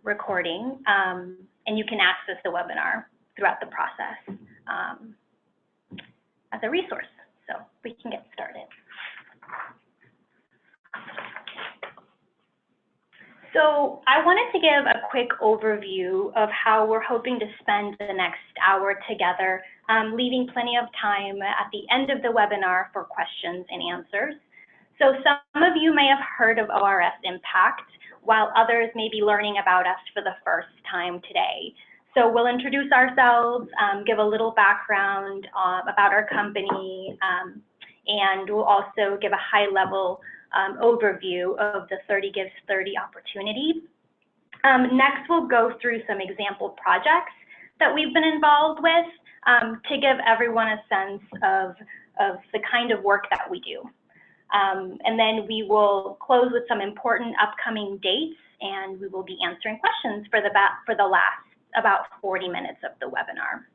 recording, and you can access the webinar throughout the process as a resource. So we can get started. So I wanted to give a quick overview of how we're hoping to spend the next hour together, leaving plenty of time at the end of the webinar for questions and answers. So some of you may have heard of ORS Impact, while others may be learning about us for the first time today. So we'll introduce ourselves, give a little background about our company, and we'll also give a high-level overview of the 30 Gives 30 opportunity. Next, we'll go through some example projects that we've been involved with to give everyone a sense of the kind of work that we do. And then we will close with some important upcoming dates, and we will be answering questions for the last about 40 minutes of the webinar.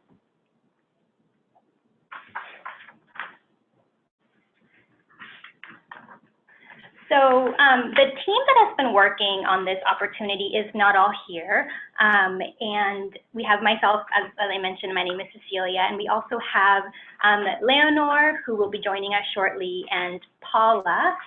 So the team that has been working on this opportunity is not all here. And we have myself, as I mentioned, my name is Cecilia, and we also have Leonor, who will be joining us shortly, and Paula,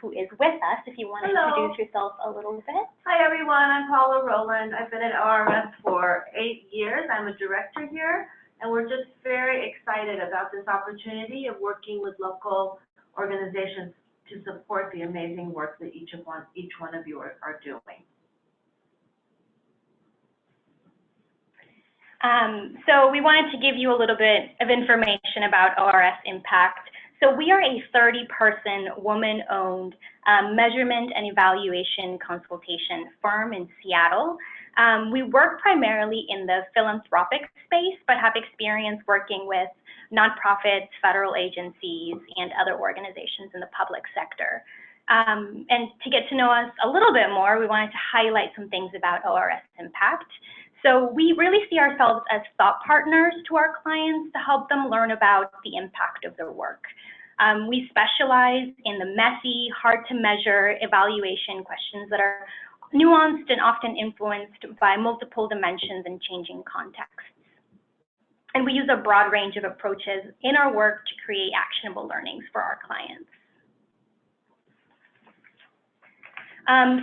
who is with us, if you want to introduce yourself a little bit. Hi, everyone. I'm Paula Rowland. I've been at ORS for 8 years. I'm a director here, and we're just very excited about this opportunity of working with local organizations to support the amazing work that each one of you are doing. So we wanted to give you a little bit of information about ORS Impact. So we are a 30-person, woman-owned measurement and evaluation consultation firm in Seattle. We work primarily in the philanthropic space, but have experience working with nonprofits, federal agencies, and other organizations in the public sector. And to get to know us a little bit more, we wanted to highlight some things about ORS Impact. So we really see ourselves as thought partners to our clients to help them learn about the impact of their work. We specialize in the messy, hard to measure evaluation questions that are nuanced and often influenced by multiple dimensions and changing contexts. And we use a broad range of approaches in our work to create actionable learnings for our clients.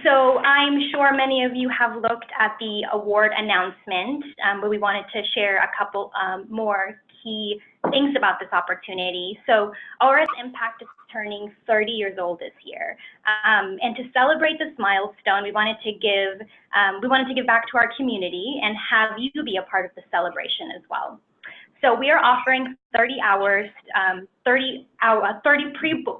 So I'm sure many of you have looked at the award announcement, but we wanted to share a couple more key things about this opportunity. So ORS Impact is turning 30 years old this year. And to celebrate this milestone, we wanted to give back to our community and have you be a part of the celebration as well. So we are offering 30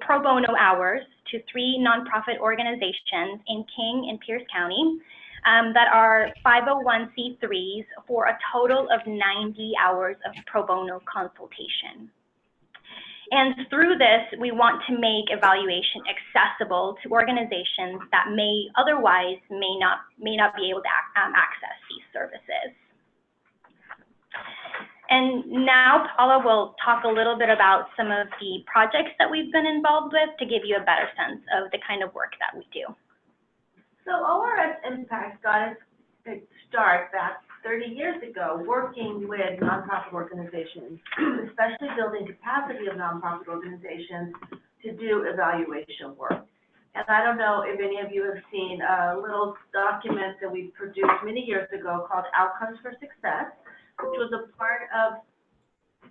pro bono hours to 3 nonprofit organizations in King and Pierce County that are 501c3s for a total of 90 hours of pro bono consultation. And through this, we want to make evaluation accessible to organizations that may otherwise may not be able to access these services. And now Paula will talk a little bit about some of the projects that we've been involved with to give you a better sense of the kind of work that we do. So ORS Impact got its start back 30 years ago working with nonprofit organizations, especially building capacity of nonprofit organizations to do evaluation work. And I don't know if any of you have seen a little document that we produced many years ago called Outcomes for Success, which was a part of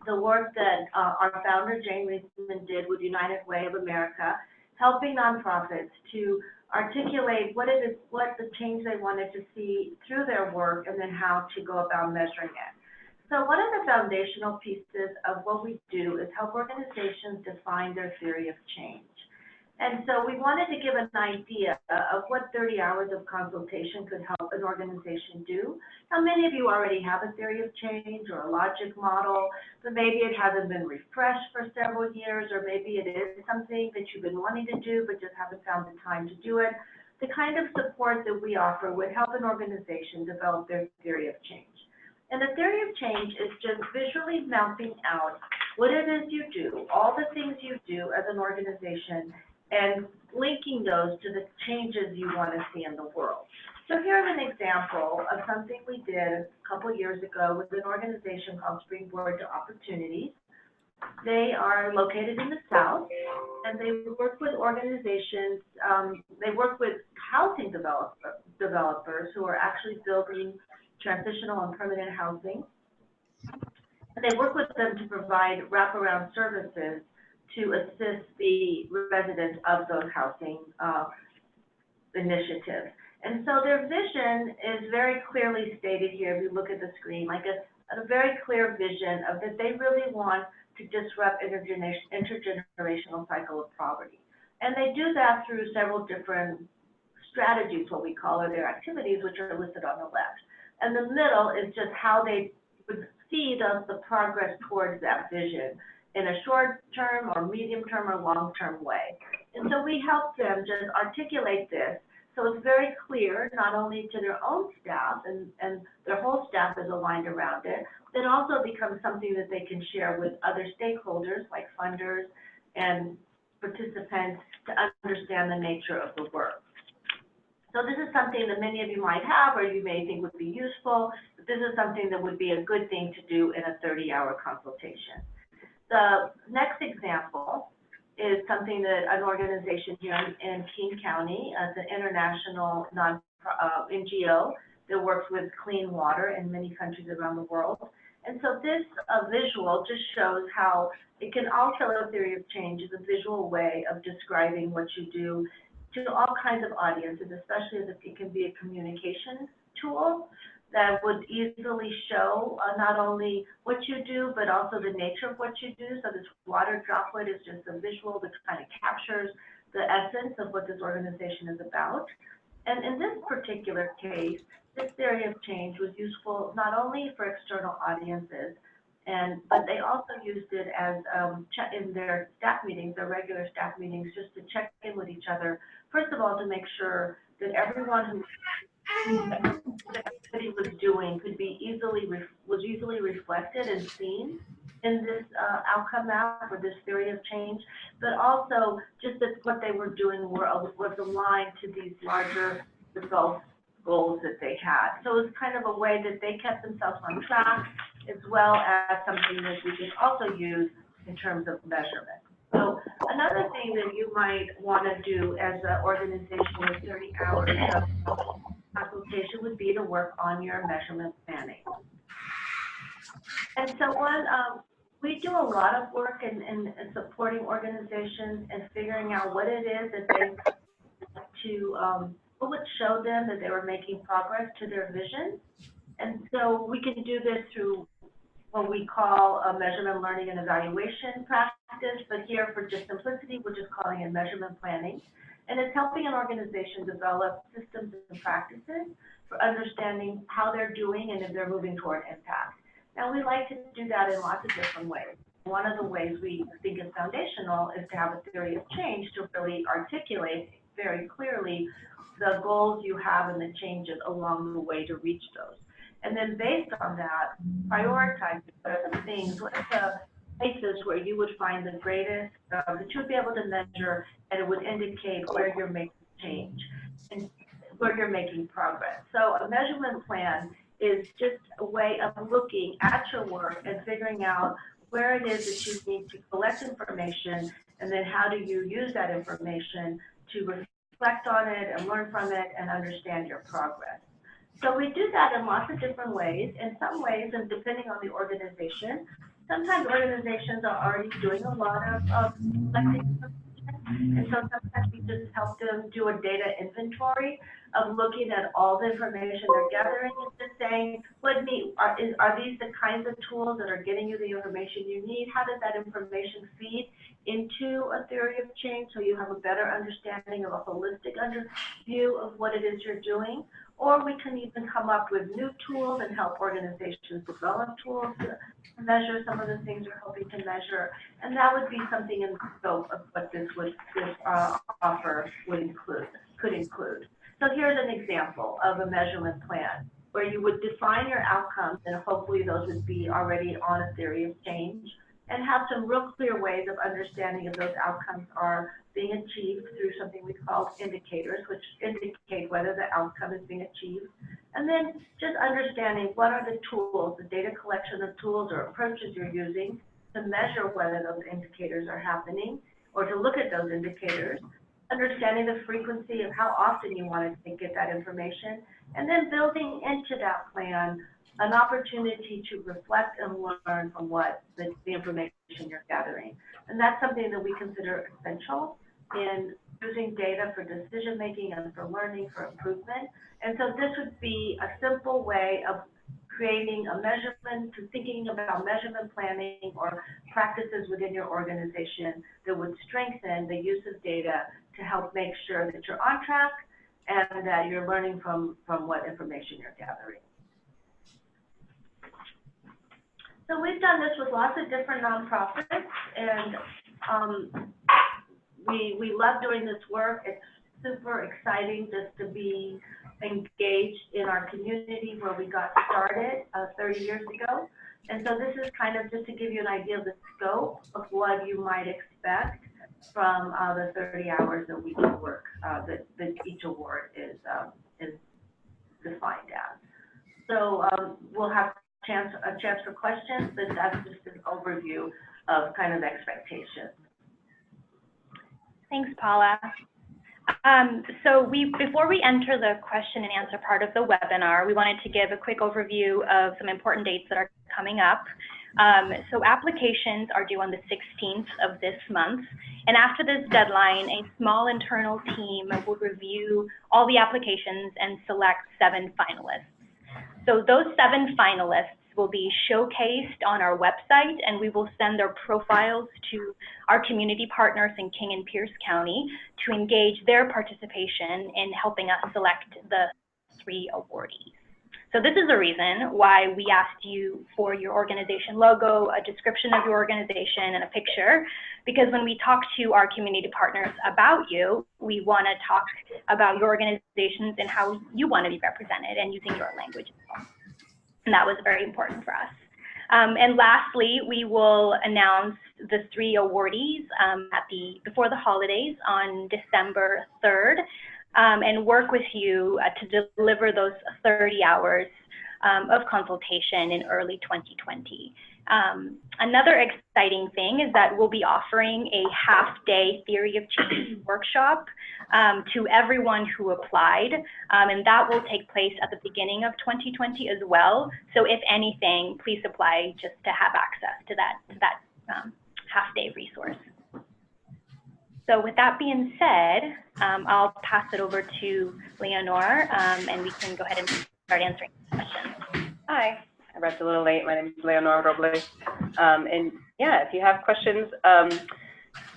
the work that our founder, Jane Reisman, did with United Way of America, helping nonprofits to articulate what the change they wanted to see through their work and then how to go about measuring it. So one of the foundational pieces of what we do is help organizations define their theory of change. And so we wanted to give an idea of what 30 hours of consultation could help an organization do. Now, many of you already have a theory of change or a logic model, but maybe it hasn't been refreshed for several years, or maybe it is something that you've been wanting to do but just haven't found the time to do it. The kind of support that we offer would help an organization develop their theory of change. And the theory of change is just visually mapping out what it is you do, all the things you do as an organization, and linking those to the changes you want to see in the world. So here's an example of something we did a couple years ago with an organization called Springboard to Opportunity. They are located in the South, and they work with organizations, they work with housing developers who are actually building transitional and permanent housing. And they work with them to provide wraparound services to assist the residents of those housing initiatives. And so their vision is very clearly stated here. If you look at the screen, like a very clear vision of that they really want to disrupt intergenerational cycle of poverty. And they do that through several different strategies, what we call, or their activities, which are listed on the left. And the middle is just how they would see the progress towards that vision in a short-term or medium-term or long-term way. And so we help them just articulate this so it's very clear, not only to their own staff, and their whole staff is aligned around it, it also becomes something that they can share with other stakeholders like funders and participants to understand the nature of the work. So this is something that many of you might have or you may think would be useful, but this is something that would be a good thing to do in a 30-hour consultation. The next example is something that an organization here in King County, it's an international NGO that works with clean water in many countries around the world. And so this visual just shows how it can also, a theory of change is a visual way of describing what you do to all kinds of audiences, especially as it can be a communication tool that would easily show not only what you do, but also the nature of what you do. So this water droplet is just a visual that kind of captures the essence of what this organization is about. And in this particular case, this theory of change was useful not only for external audiences, but they also used it as in their staff meetings, their regular staff meetings, just to check in with each other. First of all, to make sure that everyone who everybody was doing could be was easily reflected and seen in this outcome map or this theory of change, but also just that what they were doing was aligned to these larger results goals that they had. So it was kind of a way that they kept themselves on track, as well as something that we can also use in terms of measurement. So another thing that you might want to do as an organization with 30 hours of consultation would be to work on your measurement planning. And so we do a lot of work in supporting organizations and figuring out what it is that they want to, what would show them that they were making progress to their vision. And so we can do this through what we call a measurement, learning, and evaluation practice, but here for just simplicity, we're just calling it measurement planning. And it's helping an organization develop systems and practices for understanding how they're doing and if they're moving toward impact. Now, we like to do that in lots of different ways. One of the ways we think is foundational is to have a theory of change to really articulate very clearly the goals you have and the changes along the way to reach those. And then based on that, prioritize what are the things, what are the places where you would find the greatest, that you would be able to measure, and it would indicate where you're making change and where you're making progress. So a measurement plan is just a way of looking at your work and figuring out where it is that you need to collect information, and then how do you use that information to reflect on it and learn from it and understand your progress. So we do that in lots of different ways. In some ways, and depending on the organization, sometimes organizations are already doing a lot of collecting information, and so sometimes we just help them do a data inventory of looking at all the information they're gathering and just saying, are these the kinds of tools that are getting you the information you need? How does that information feed into a theory of change so you have a better understanding of a holistic view of what it is you're doing? Or we can even come up with new tools and help organizations develop tools to measure some of the things you're hoping to measure. And that would be something in the scope of what this offer could include. So here's an example of a measurement plan where you would define your outcomes, and hopefully those would be already on a theory of change and have some real clear ways of understanding if those outcomes are being achieved through something we call indicators, which indicate whether the outcome is being achieved. And then just understanding what are the tools, the data collection of tools or approaches you're using to measure whether those indicators are happening, or to look at those indicators, understanding the frequency of how often you want to get that information, and then building into that plan an opportunity to reflect and learn from what the information you're gathering. And that's something that we consider essential in using data for decision making and for learning, for improvement. And so this would be a simple way of creating a measurement, to thinking about measurement planning or practices within your organization that would strengthen the use of data to help make sure that you're on track and that you're learning from what information you're gathering. So we've done this with lots of different nonprofits, and we love doing this work. It's super exciting just to be engaged in our community where we got started 30 years ago. And so this is kind of just to give you an idea of the scope of what you might expect from the 30 hours a week of work that each award is defined as. So we'll have a chance for questions, but that's just an overview of kind of expectations. Thanks, Paula. So before we enter the question and answer part of the webinar, we wanted to give a quick overview of some important dates that are coming up. So applications are due on the 16th of this month. And after this deadline, a small internal team will review all the applications and select 7 finalists. So those 7 finalists will be showcased on our website, and we will send their profiles to our community partners in King and Pierce County to engage their participation in helping us select the 3 awardees. So this is the reason why we asked you for your organization logo, a description of your organization, and a picture, because when we talk to our community partners about you, we want to talk about your organizations and how you want to be represented and using your language as well. And that was very important for us. And lastly, we will announce the 3 awardees before the holidays on December 3rd, and work with you to deliver those 30 hours of consultation in early 2020. Another exciting thing is that we'll be offering a half-day theory of change workshop to everyone who applied, and that will take place at the beginning of 2020 as well. So if anything, please apply just to have access to that half-day resource. So with that being said, I'll pass it over to Leonor, and we can go ahead and start answering questions. Hi, I arrived a little late. My name is Leonor Robles. And yeah, if you have questions,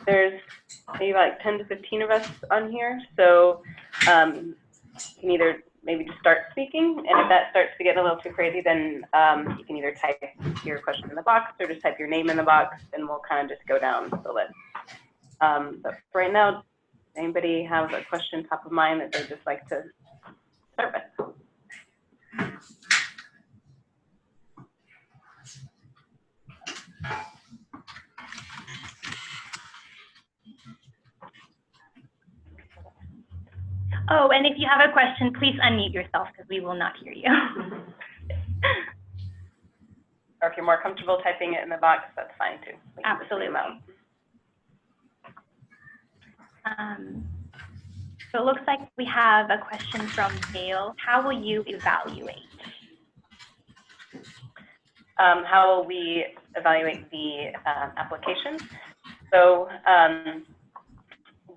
there's maybe like 10 to 15 of us on here. So you can either maybe just start speaking, and if that starts to get a little too crazy, then you can either type your question in the box or just type your name in the box, and we'll kind of just go down the list. But for right now, anybody have a question top of mind that they'd just like to start with? Oh, and if you have a question, please unmute yourself because we will not hear you. Or if you're more comfortable typing it in the box, that's fine too. Absolutely. So it looks like we have a question from Dale. How will you evaluate? How will we evaluate the applications? So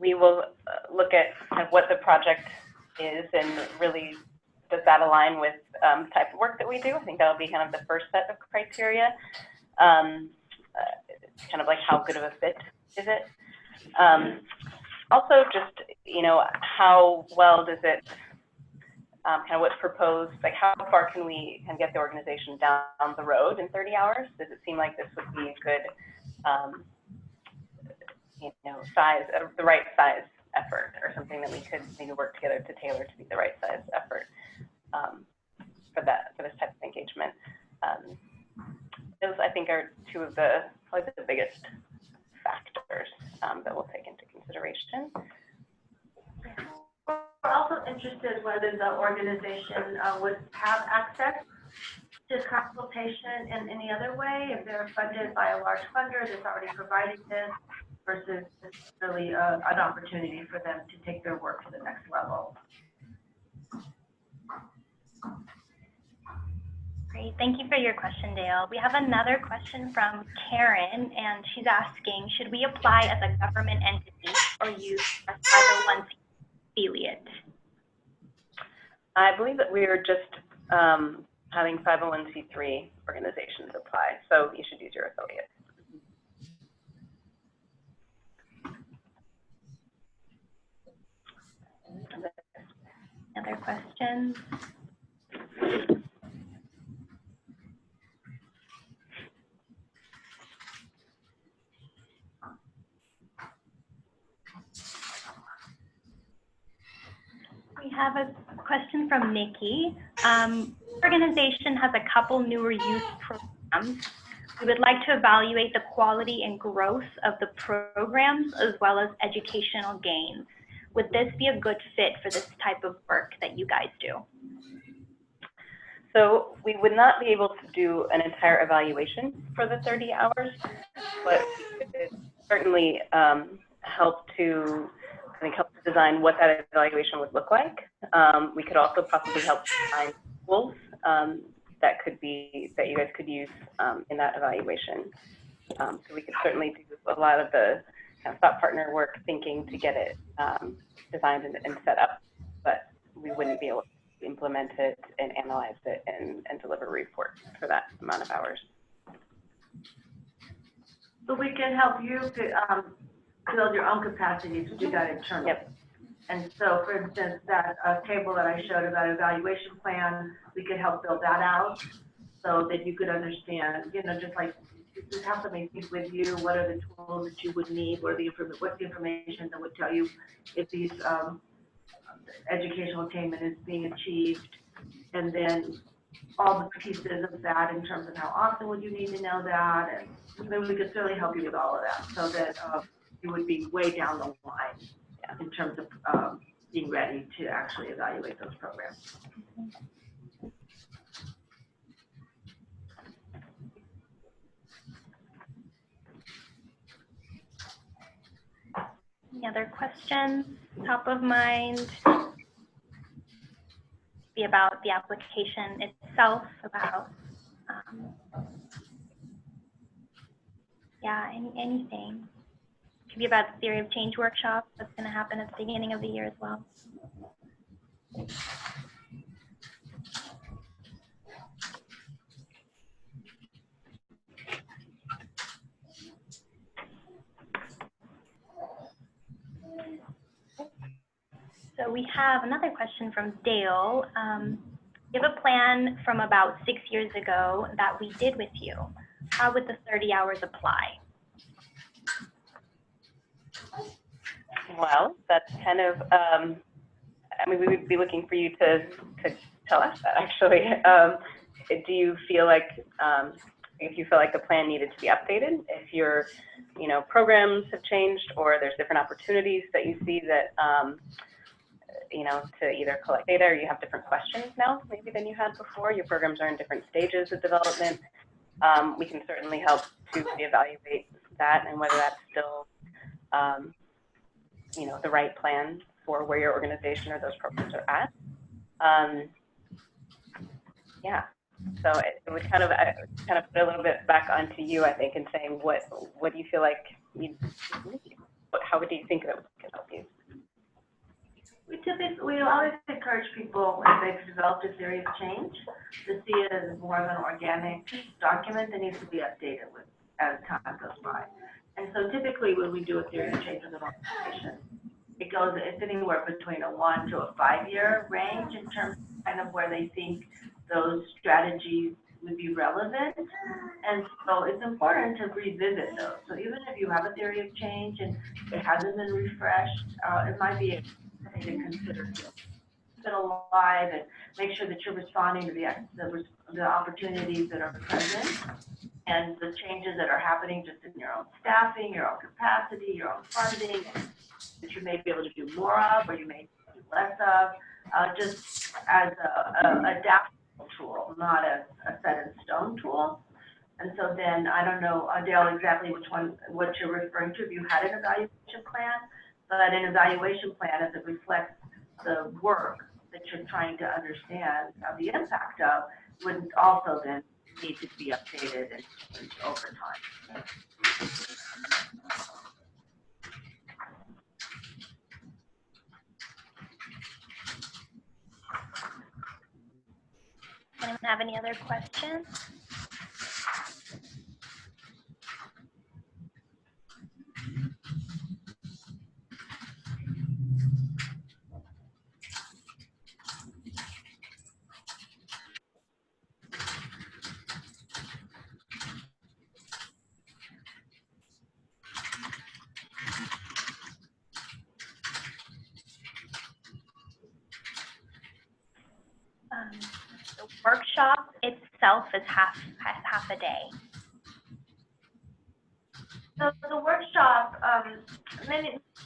we will look at kind of what the project is and really does that align with the type of work that we do. I think that'll be kind of the first set of criteria. Kind of like how good of a fit is it? Also just, you know, how well does it, kind of what's proposed, like how far can we kind of get the organization down the road in 30 hours? Does it seem like this would be a good, you know, size, the right size effort, or something that we could maybe work together to tailor to be the right size effort for this type of engagement? Those I think are 2 of the probably the biggest factors that we'll take into consideration. We're also interested whether the organization would have access to consultation in any other way, if they're funded by a large funder that's already providing this, versus it's really an opportunity for them to take their work to the next level. Great, thank you for your question, Dale. We have another question from Karen, and she's asking, should we apply as a government entity or use a 501c affiliate? I believe that we are just having 501c3 organizations apply, so you should use your affiliate. Other questions? We have a question from Nikki. Organization has a couple newer youth programs. We would like to evaluate the quality and growth of the programs as well as educational gains. Would this be a good fit for this type of work that you guys do? So we would not be able to do an entire evaluation for the 30 hours, but we could certainly help to design what that evaluation would look like. We could also possibly help design tools that you guys could use in that evaluation. So we could certainly do a lot of the kind of thought partner work, thinking to get it designed and set up, but we wouldn't be able to implement it and analyze it and deliver a report for that amount of hours. So we can help you to build your own capacities to do that internally. Yep. And so, for instance, that table that I showed about evaluation plan, we could help build that out so that you could understand, you know, just like you have somebody think with you, what are the tools that you would need, what's the information that would tell you if these educational attainment is being achieved, and then all the pieces of that in terms of how often would you need to know that, and then we could certainly help you with all of that so that you would be way down the line in terms of being ready to actually evaluate those programs. Any other questions? Top of mind? Be about the application itself, about anything. Could be about the theory of change workshop that's going to happen at the beginning of the year as well. So we have another question from Dale. We have a plan from about 6 years ago that we did with you. How would the 30 hours apply? Well, that's kind of, I mean, we would be looking for you to tell us that, actually. Do you feel like, if you feel like the plan needed to be updated, if your, you know, programs have changed, or there's different opportunities that you see that, you know, to either collect data, or you have different questions now, maybe than you had before, your programs are in different stages of development, we can certainly help to reevaluate that and whether that's still, you know, the right plan for where your organization or those programs are at. Yeah, so it would kind of put a little bit back onto you, I think, in saying what do you feel like you need? How do you think that we can help you? We always encourage people, if they've developed a theory of change, to see it as more of an organic document that needs to be updated as time goes by. And so typically when we do a theory of change with an organization, it's anywhere between a 1 to a 5 year range in terms of kind of where they think those strategies would be relevant. And so it's important to revisit those. So even if you have a theory of change and it hasn't been refreshed, it might be something to consider. Keep it alive and make sure that you're responding to the opportunities that are present. and the changes that are happening just in your own staffing, your own capacity, your own funding, that you may be able to do more of or you may do less of, just as a adaptable tool, not as a set in stone tool. And so then, I don't know, Dale, exactly what you're referring to, if you had an evaluation plan, but an evaluation plan, as it reflects the work that you're trying to understand the impact of, would also then need to be updated and changed over time. Anyone have any other questions? The workshop itself is half a day. So the workshop,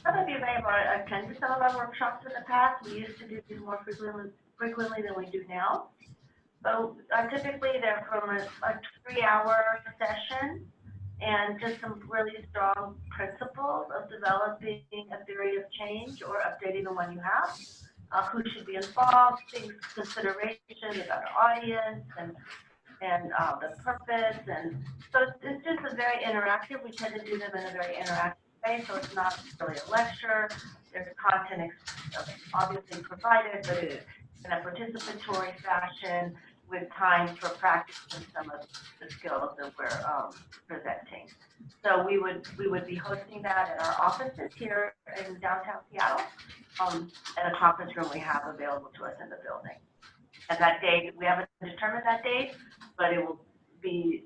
some of you may have attended some of our workshops in the past. We used to do these more frequently than we do now. So typically they're from a 3-hour session and just some really strong principles of developing a theory of change or updating the one you have. Who should be involved, things, considerations about the audience and the purpose, and so it's just a very interactive. We tend to do them in a very interactive way, so it's not really a lecture. There's content obviously provided, but it's in a participatory fashion with time for practicing some of the skills that we're presenting. So we would be hosting that at our offices here in downtown Seattle, at a conference room we have available to us in the building. And that date, we haven't determined that date, but it will be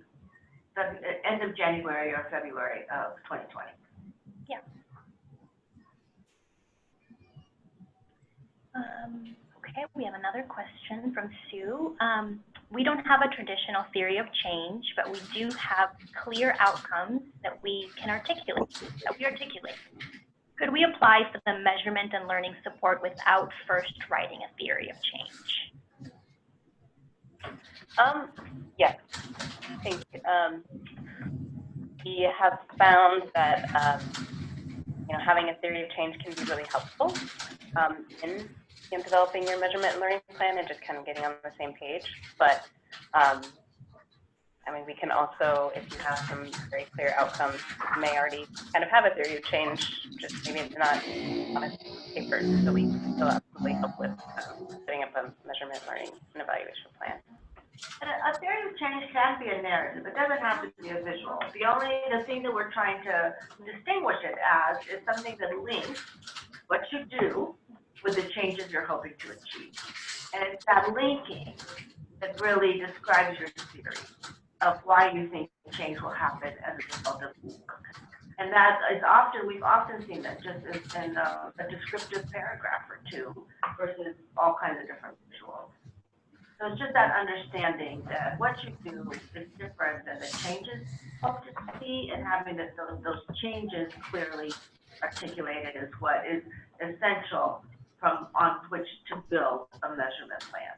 the end of January or February of 2020. Yeah. Okay, we have another question from Sue. We don't have a traditional theory of change, but we do have clear outcomes that we articulate. Could we apply for the measurement and learning support without first writing a theory of change? Yes, I think we have found that having a theory of change can be really helpful in developing your measurement and learning plan and just kind of getting on the same page. But I mean, we can also, if you have some very clear outcomes, you may already kind of have a theory of change, just maybe it's not on a paper. So we can still absolutely help with setting up a measurement, learning, and evaluation plan. And a theory of change can be a narrative. It doesn't have to be a visual. The thing that we're trying to distinguish it as is something that links what you do with the changes you're hoping to achieve. And it's that linking that really describes your theory of why you think change will happen as a result of work. And that is we've often seen that just in a descriptive paragraph or two versus all kinds of different visuals. So it's just that understanding that what you do is different than the changes you hope to see, and having those changes clearly articulated is what is essential on which to build a measurement plan.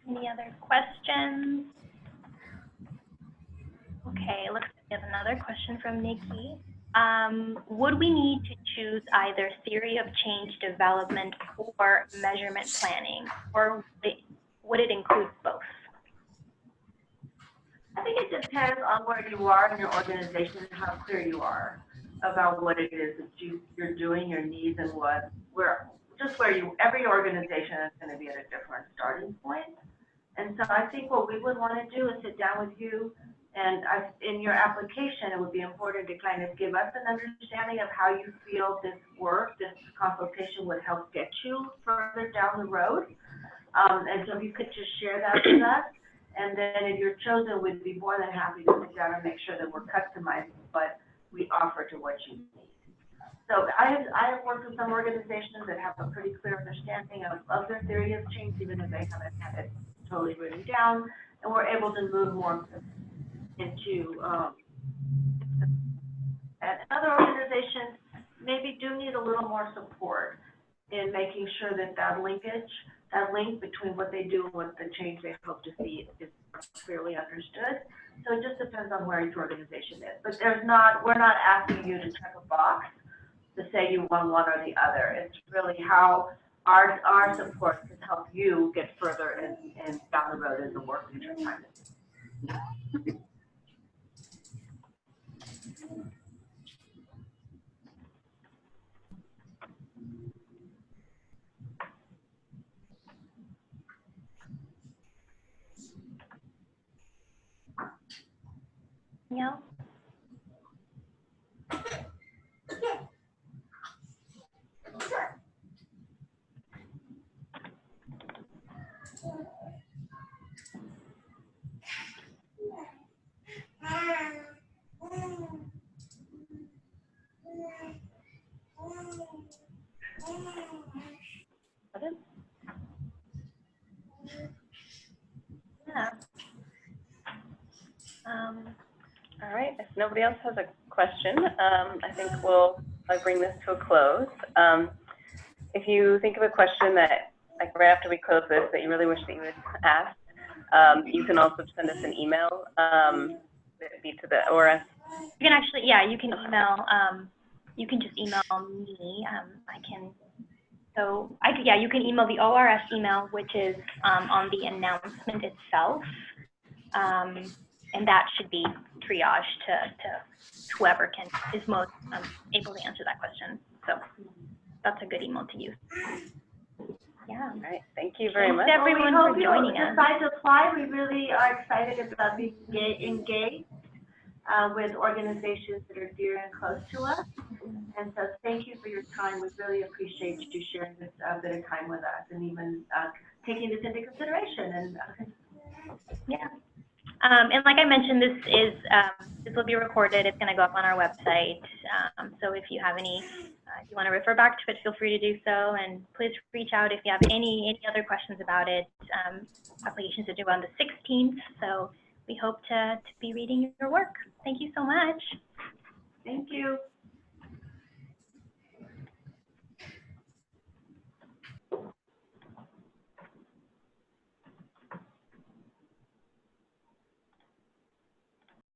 Any other questions? Okay, looks like we have another question from Nikki. Would we need to choose either theory of change development or measurement planning, or would it include both? I think it depends on where you are in your organization and how clear you are about what it is that you're doing, your needs, and every organization is going to be at a different starting point. And so I think what we would want to do is sit down with you And in your application, it would be important to kind of give us an understanding of how you feel this work, this consultation would help get you further down the road. And so if you could just share that with us, and then if you're chosen, we'd be more than happy to sit down and make sure that we're customizing what we offer to what you need. So I have worked with some organizations that have a pretty clear understanding of their theory of change, even if they haven't had it totally written down, and we're able to move more into, and other organizations maybe do need a little more support in making sure that that link between what they do and what the change they hope to see is clearly understood. So it just depends on where each organization is. But we're not asking you to check a box to say you want one or the other. It's really how our support can help you get further and down the road in the work that you're trying to do. Yeah. Yeah. All right, if nobody else has a question, I think we'll bring this to a close. If you think of a question that, like right after we close this, that you really wish that you would ask, you can also send us an email, be to the ORS. You can actually, yeah, you can email, you can just email me. You can email the ORS email, which is on the announcement itself. And that should be triaged to whoever is most able to answer that question. So that's a good email to use. Yeah. All right. Thank you very much. Thanks everyone for joining us. Decide to apply. We really are excited about being engaged with organizations that are dear and close to us. And so thank you for your time. We really appreciate you sharing this bit of time with us and even taking this into consideration. Yeah. And like I mentioned, this will be recorded. It's going to go up on our website. So if you have any, if you want to refer back to it, feel free to do so. And please reach out if you have any other questions about it. Applications are due on the 16th. So we hope to be reading your work. Thank you so much.